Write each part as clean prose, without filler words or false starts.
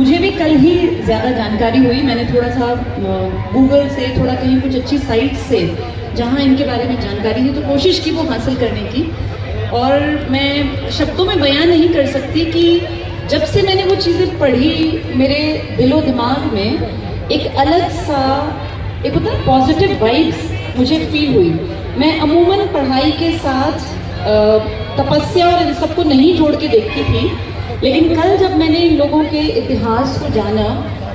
मुझे भी कल ही ज़्यादा जानकारी हुई। मैंने थोड़ा सा गूगल से, थोड़ा कहीं कुछ अच्छी साइट से जहाँ इनके बारे में जानकारी है तो कोशिश की वो हासिल करने की। और मैं शब्दों में बयान नहीं कर सकती कि जब से मैंने वो चीज़ें पढ़ी मेरे दिलो दिमाग में एक अलग सा एक होता है पॉजिटिव वाइब्स मुझे फील हुई। मैं अमूमन पढ़ाई के साथ तपस्या और इन सबको नहीं जोड़ के देखती थी, लेकिन कल जब मैंने इन लोगों के इतिहास को जाना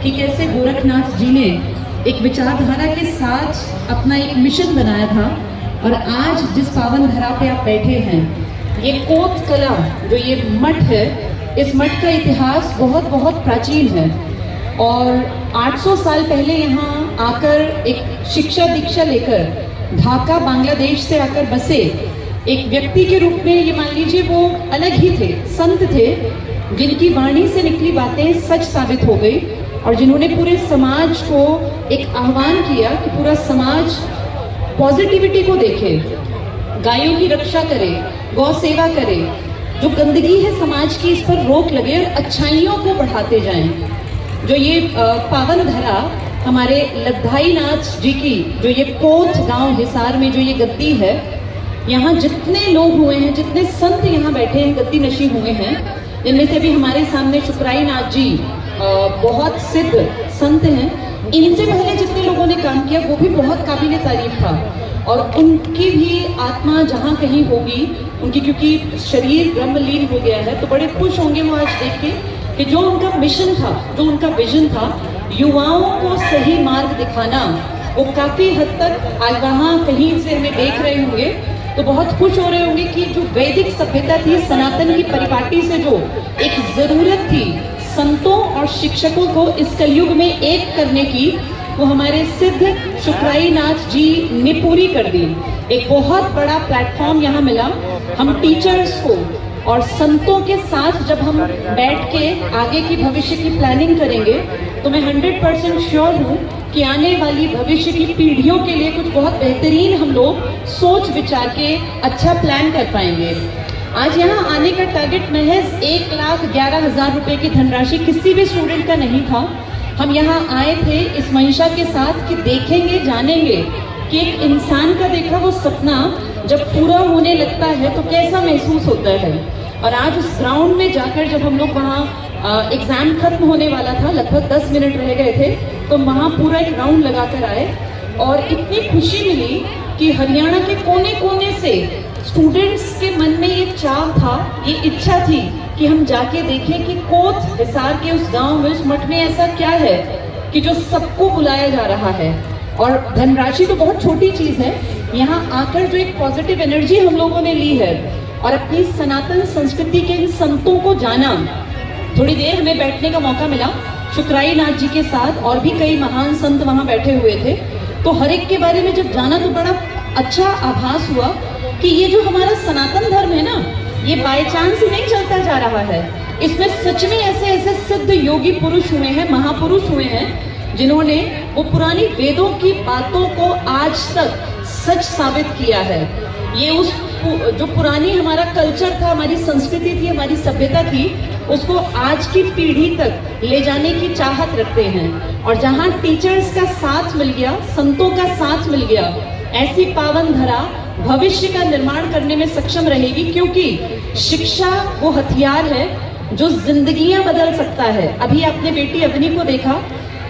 कि कैसे गोरखनाथ जी ने एक विचारधारा के साथ अपना एक मिशन बनाया था, और आज जिस पावन धरा पे आप बैठे हैं, ये कोत कला जो ये मठ है, इस मठ का इतिहास बहुत बहुत प्राचीन है। और 800 साल पहले यहाँ आकर एक शिक्षा दीक्षा लेकर ढाका बांग्लादेश से आकर बसे एक व्यक्ति के रूप में, ये मान लीजिए वो अलग ही थे, संत थे, जिनकी वाणी से निकली बातें सच साबित हो गई और जिन्होंने पूरे समाज को एक आह्वान किया कि पूरा समाज पॉजिटिविटी को देखे, गायों की रक्षा करे, गौ सेवा करे, जो गंदगी है समाज की इस पर रोक लगे और अच्छाइयों को बढ़ाते जाएं। जो ये पावन धरा हमारे लद्दाई नाथ जी की, जो ये कोत गांव हिसार में जो ये गद्दी है, यहाँ जितने लोग हुए हैं, जितने संत यहाँ बैठे हैं, गद्दी नशी हुए हैं, इनमें से भी हमारे सामने शुक्राई नाथ जी बहुत सिद्ध संत हैं। इनसे पहले जितने लोगों ने काम किया वो भी बहुत काबिल तारीफ था, और उनकी भी आत्मा जहाँ कहीं होगी उनकी, क्योंकि शरीर ब्रह्मलीन हो गया है, तो बड़े खुश होंगे वो आज देख के कि जो उनका मिशन था, जो उनका विजन था, युवाओं को सही मार्ग दिखाना, वो काफ़ी हद तक आज वहाँ कहीं से हमें देख रहे होंगे तो बहुत खुश हो रहे होंगे कि जो वैदिक सभ्यता थी, सनातन की परिपाटी से जो एक ज़रूरत थी संतों और शिक्षकों को इस कलयुग में एक करने की, वो हमारे सिद्ध शुक्राई नाथ जी ने पूरी कर दी। एक बहुत बड़ा प्लेटफॉर्म यहाँ मिला हम टीचर्स को, और संतों के साथ जब हम बैठ के आगे की भविष्य की प्लानिंग करेंगे तो मैं 100% श्योर हूँ कि आने वाली भविष्य की पीढ़ियों के लिए कुछ बहुत बेहतरीन हम लोग सोच विचार के अच्छा प्लान कर पाएंगे। आज यहाँ आने का टारगेट महज 1,11,000 रुपये की धनराशि किसी भी स्टूडेंट का नहीं था। हम यहाँ आए थे इस मंशा के साथ कि देखेंगे, जानेंगे कि एक इंसान का देखा वो सपना जब पूरा होने लगता है तो कैसा महसूस होता है। और आज उस ग्राउंड में जाकर जब हम लोग वहाँ एग्ज़ाम खत्म होने वाला था, लगभग 10 मिनट रह गए थे, तो वहाँ पूरा एक राउंड लगा कर आए और इतनी खुशी मिली कि हरियाणा के कोने कोने से स्टूडेंट्स के मन में ये चाव था, ये इच्छा थी कि हम जाके देखें कि कोत हिसार के उस गांव में, उस मठ में ऐसा क्या है कि जो सबको बुलाया जा रहा है। और धनराशि तो बहुत छोटी चीज़ है, यहाँ आकर जो एक पॉजिटिव एनर्जी हम लोगों ने ली है और अपनी सनातन संस्कृति के इन संतों को जाना। थोड़ी देर हमें बैठने का मौका मिला शुक्राई नाथ जी के साथ, और भी कई महान संत वहाँ बैठे हुए थे, तो हर एक के बारे में जब जाना तो बड़ा अच्छा आभास हुआ कि ये जो हमारा सनातन धर्म है ना, ये बाय चांस ही नहीं चलता जा रहा है। इसमें सच में ऐसे ऐसे सिद्ध योगी पुरुष हुए हैं, महापुरुष हुए हैं, जिन्होंने वो पुरानी वेदों की बातों को आज तक सच साबित किया है। ये उस जो पुरानी हमारा कल्चर था, हमारी संस्कृति थी, हमारी सभ्यता थी, उसको आज की पीढ़ी तक ले जाने की चाहत रखते हैं। और जहाँ टीचर्स का साथ मिल गया, संतों का साथ मिल गया, ऐसी पावन धरा भविष्य का निर्माण करने में सक्षम रहेगी, क्योंकि शिक्षा वो हथियार है जो जिंदगियां बदल सकता है। अभी आपने बेटी अवनी को देखा,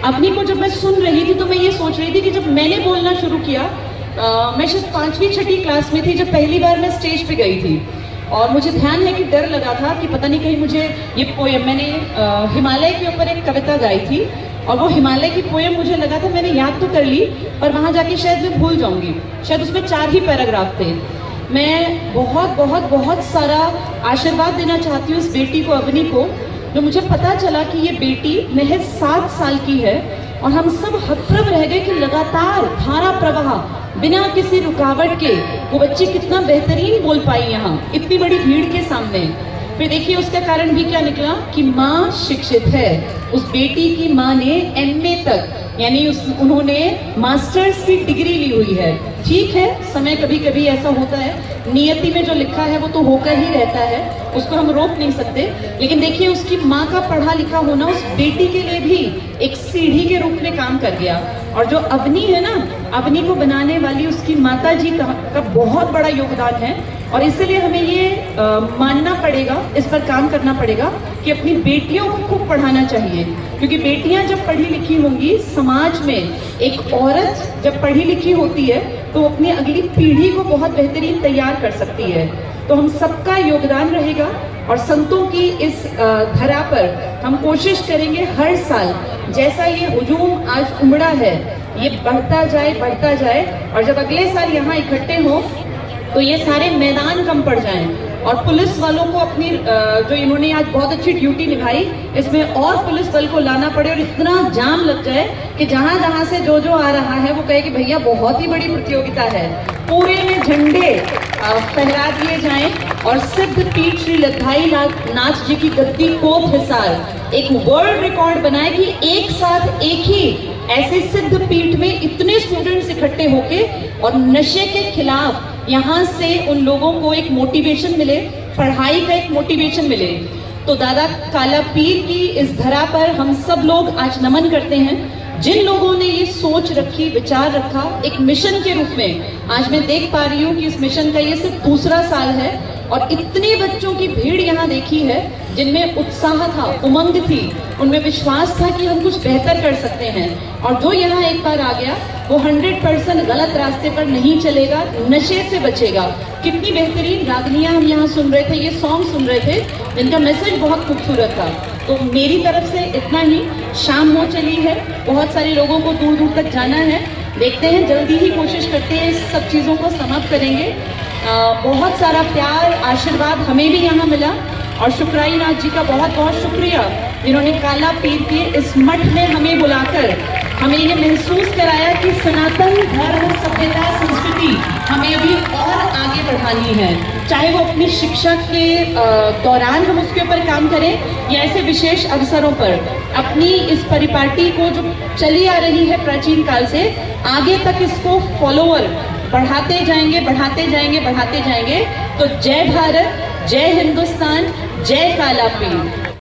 अवनी को जब मैं सुन रही थी तो मैं ये सोच रही थी कि जब मैंने बोलना शुरू किया, मैं शायद 5वीं-6ठी क्लास में थी जब पहली बार मैं स्टेज पे गई थी, और मुझे ध्यान है कि डर लगा था कि पता नहीं कहीं मुझे ये पोएम, मैंने हिमालय के ऊपर एक कविता गाई थी और वो हिमालय की पोएम मुझे लगा था मैंने याद तो कर ली, पर वहाँ जाके शायद मैं भूल जाऊँगी। शायद उसमें 4 ही पैराग्राफ थे। मैं बहुत बहुत बहुत सारा आशीर्वाद देना चाहती हूँ उस बेटी को, अवनी को, जो मुझे पता चला कि ये बेटी महज 7 साल की है, और हम सब हतप्रभ रह गए कि लगातार धारा प्रवाह बिना किसी रुकावट के वो बच्ची कितना बेहतरीन बोल पाई यहाँ इतनी बड़ी भीड़ के सामने। फिर देखिए उसका कारण भी क्या निकला कि माँ शिक्षित है। उस बेटी की माँ ने MA तक, यानी उन्होंने मास्टर्स की डिग्री ली हुई है। ठीक है, समय कभी कभी ऐसा होता है, नियति में जो लिखा है वो तो होकर ही रहता है, उसको हम रोक नहीं सकते। लेकिन देखिए, उसकी माँ का पढ़ा लिखा होना उस बेटी के लिए भी एक सीढ़ी के रूप में काम कर गया। और जो अवनी है ना, अवनी को बनाने वाली उसकी माता जी का बहुत बड़ा योगदान है। और इसलिए हमें ये मानना पड़ेगा, इस पर काम करना पड़ेगा कि अपनी बेटियों को खूब पढ़ाना चाहिए, क्योंकि बेटियां जब पढ़ी लिखी होंगी, समाज में एक औरत जब पढ़ी लिखी होती है तो अपनी अगली पीढ़ी को बहुत बेहतरीन तैयार कर सकती है। तो हम सबका योगदान रहेगा और संतों की इस धरा पर हम कोशिश करेंगे हर साल, जैसा ये हुजूम आज उमड़ा है, ये बढ़ता जाए और जब अगले साल यहाँ इकट्ठे हो तो ये सारे मैदान कम पड़ जाएं और पुलिस वालों को अपनी जो इन्होंने आज बहुत अच्छी ड्यूटी निभाई, इसमें और पुलिस बल को लाना पड़े और इतना जाम लग जाए कि जहां जहां से जो आ रहा है वो कहे कि भैया बहुत ही बड़ी प्रतियोगिता है, पूरे में झंडे फहरा दिए जाएं और सिद्ध पीठ श्री लद्दाई नाथ जी की गद्दी कोप हिसार एक वर्ल्ड रिकॉर्ड बनाए कि एक साथ एक ही ऐसे सिद्ध पीठ में इतने स्टूडेंट्स इकट्ठे होके और नशे के खिलाफ यहाँ से उन लोगों को एक मोटिवेशन मिले, पढ़ाई का एक मोटिवेशन मिले। तो दादा काला पीर की इस धरा पर हम सब लोग आज नमन करते हैं। जिन लोगों ने ये सोच रखी, विचार रखा एक मिशन के रूप में, आज मैं देख पा रही हूँ कि इस मिशन का ये सिर्फ दूसरा साल है और इतने बच्चों की भीड़ यहाँ देखी है जिनमें उत्साह था, उमंग थी, उनमें विश्वास था कि हम कुछ बेहतर कर सकते हैं। और जो यहाँ एक बार आ गया वो 100% गलत रास्ते पर नहीं चलेगा, नशे से बचेगा। कितनी बेहतरीन रागनियाँ हम यहाँ सुन रहे थे, ये सॉन्ग सुन रहे थे जिनका मैसेज बहुत खूबसूरत था। तो मेरी तरफ से इतना ही। शाम हो चली है, बहुत सारे लोगों को दूर दूर तक जाना है, देखते हैं जल्दी ही कोशिश करते हैं इस सब चीज़ों को समाप्त करेंगे। बहुत सारा प्यार आशीर्वाद हमें भी यहाँ मिला और शुक्राई नाथ जी का बहुत बहुत शुक्रिया जिन्होंने काला पीर के इस मठ में हमें बुलाकर हमें ये महसूस कराया कि सनातन धर्म, सभ्यता, संस्कृति हमें अभी और आगे बढ़ानी है। चाहे वो अपनी शिक्षा के दौरान हम उसके ऊपर काम करें या ऐसे विशेष अवसरों पर अपनी इस परिपाटी को जो चली आ रही है प्राचीन काल से, आगे तक इसको फॉलोअर बढ़ाते जाएंगे। तो जय भारत, जय हिंदुस्तान, जय काला पीर।